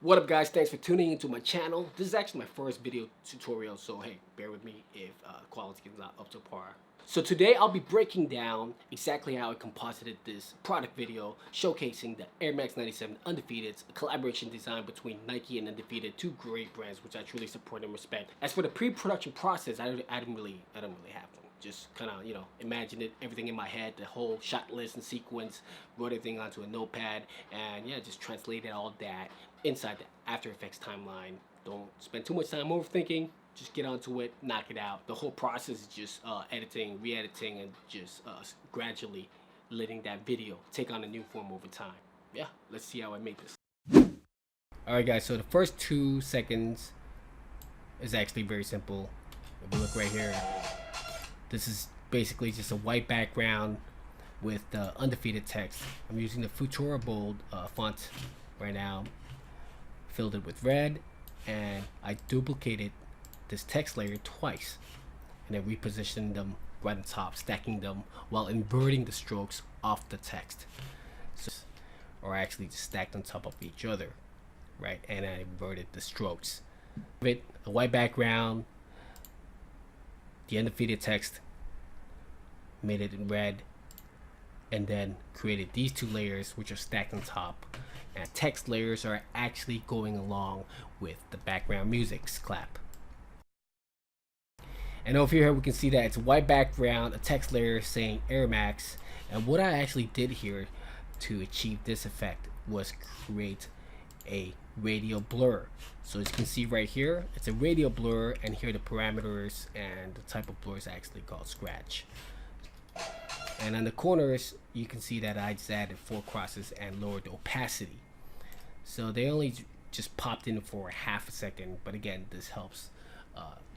What up guys, thanks for tuning into my channel. This is actually my first video tutorial, so hey, bear with me if quality is not up to par. So today I'll be breaking down exactly how I composited this product video showcasing the Air Max 97 Undefeated, a collaboration design between Nike and Undefeated, two great brands which I truly support and respect. As for the pre-production process, I don't really have one. Just kind of, imagine it, everything in my head, the whole shot list and sequence, wrote everything onto a notepad, and yeah, just translated all that inside the After Effects timeline. Don't spend too much time overthinking, just get onto it, knock it out. The whole process is just editing, re-editing, and just gradually letting that video take on a new form over time. Yeah, let's see how I make this. Alright guys, so the first 2 seconds is actually very simple. If you look right here, this is basically just a white background with undefeated text. I'm using the Futura Bold font right now, filled it with red, and I duplicated this text layer twice and then repositioned them right on top, stacking them while inverting the strokes off the text. So, or actually just stacked on top of each other, right? And I inverted the strokes. A white background, the undefeated text, made it in red, and then created these two layers which are stacked on top, and text layers are actually going along with the background music's clap. And over here we can see that it's a white background, a text layer saying Airmax, and what I actually did here to achieve this effect was create a radial blur. So as you can see right here, it's a radial blur, and here the parameters and the type of blur is actually called scratch. And on the corners you can see that I just added 4 crosses and lowered the opacity, so they only just popped in for half a second, but again, this helps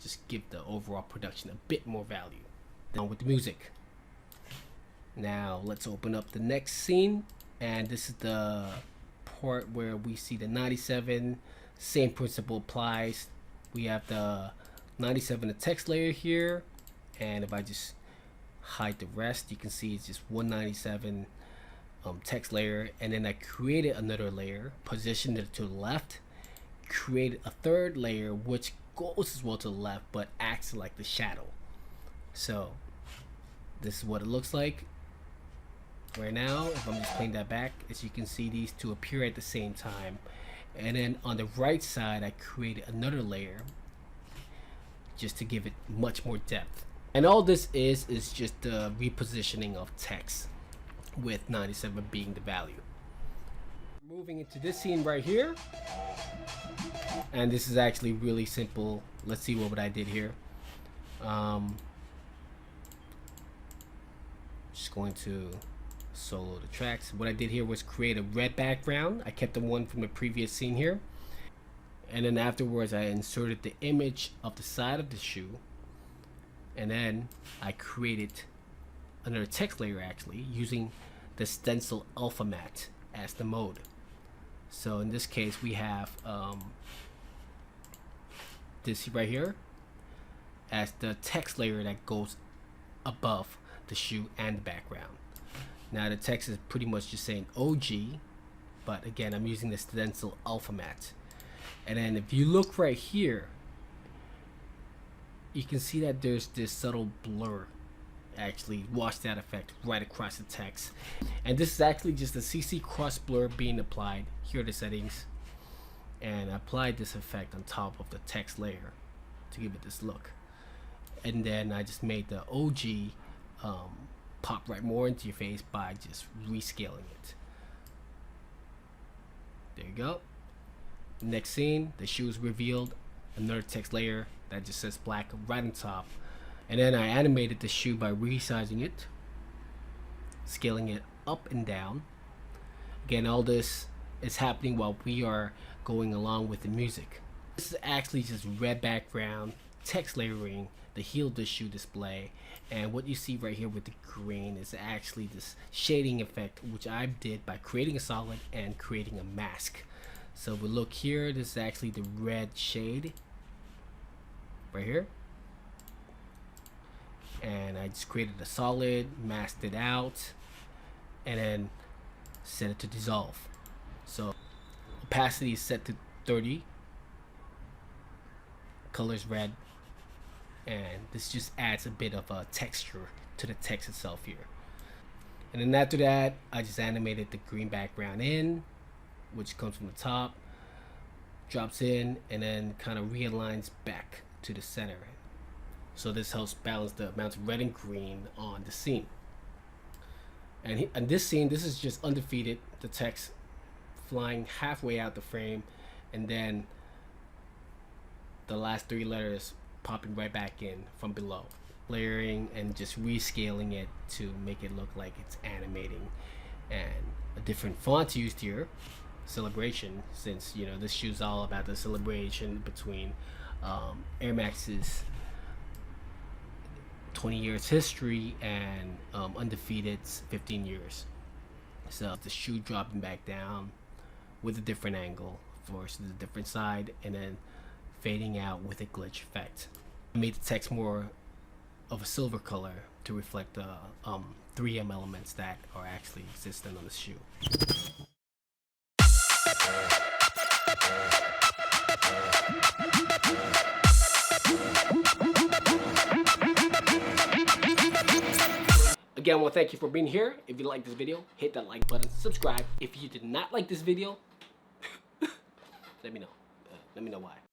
just give the overall production a bit more value. Now with the music, now let's open up the next scene, and this is the part where we see the 97. Same principle applies. We have the 97, the text layer here, and if I just hide the rest, you can see it's just 197 text layer, and then I created another layer, positioned it to the left, created a third layer which goes as well to the left but acts like the shadow. So this is what it looks like right now. If I'm just playing that back, as you can see, these two appear at the same time, and then on the right side I created another layer just to give it much more depth. And all this is just the repositioning of text, with 97 being the value. Moving into this scene right here, and this is actually really simple. Let's see what I did here. Just going to solo the tracks. What I did here was create a red background. I kept the one from the previous scene here, and then afterwards I inserted the image of the side of the shoe, and then I created another text layer actually using the stencil alpha matte as the mode. So in this case we have this right here as the text layer that goes above the shoe and the background. Now the text is pretty much just saying OG, but again I'm using the stencil alpha matte. And then if you look right here, you can see that there's this subtle blur, actually wash that effect right across the text, and this is actually just a CC cross blur being applied. Here are the settings, and I applied this effect on top of the text layer to give it this look, and then I just made the OG pop right more into your face by just rescaling it. There you go. Next scene, the shoe is revealed, another text layer that just says black right on top, and then I animated the shoe by resizing it, scaling it up and down. Again, all this is happening while we are going along with the music. This is actually just red background, text layering, the heel of the shoe display, and what you see right here with the green is actually this shading effect which I did by creating a solid and creating a mask. So if we look here, this is actually the red shade right here, and I just created a solid, masked it out, and then set it to dissolve. So opacity is set to 30. Color's red. And this just adds a bit of a texture to the text itself here. And then after that, I just animated the green background in, which comes from the top, drops in, and then kind of realigns back to the center. So this helps balance the amounts of red and green on the scene. And in this scene, this is just undefeated, the text flying halfway out the frame, and then the last 3 letters popping right back in from below. Layering and just rescaling it to make it look like it's animating. And a different font used here, Celebration, since you know this shoe's all about the celebration between Air Max's 20 years history and Undefeated's 15 years. So the shoe dropping back down with a different angle versus a different side, and then fading out with a glitch effect. I made the text more of a silver color to reflect the 3M elements that are actually existent on the shoe. Again, I want to thank you for being here. If you like this video, hit that like button, subscribe. If you did not like this video, let me know. Let me know why.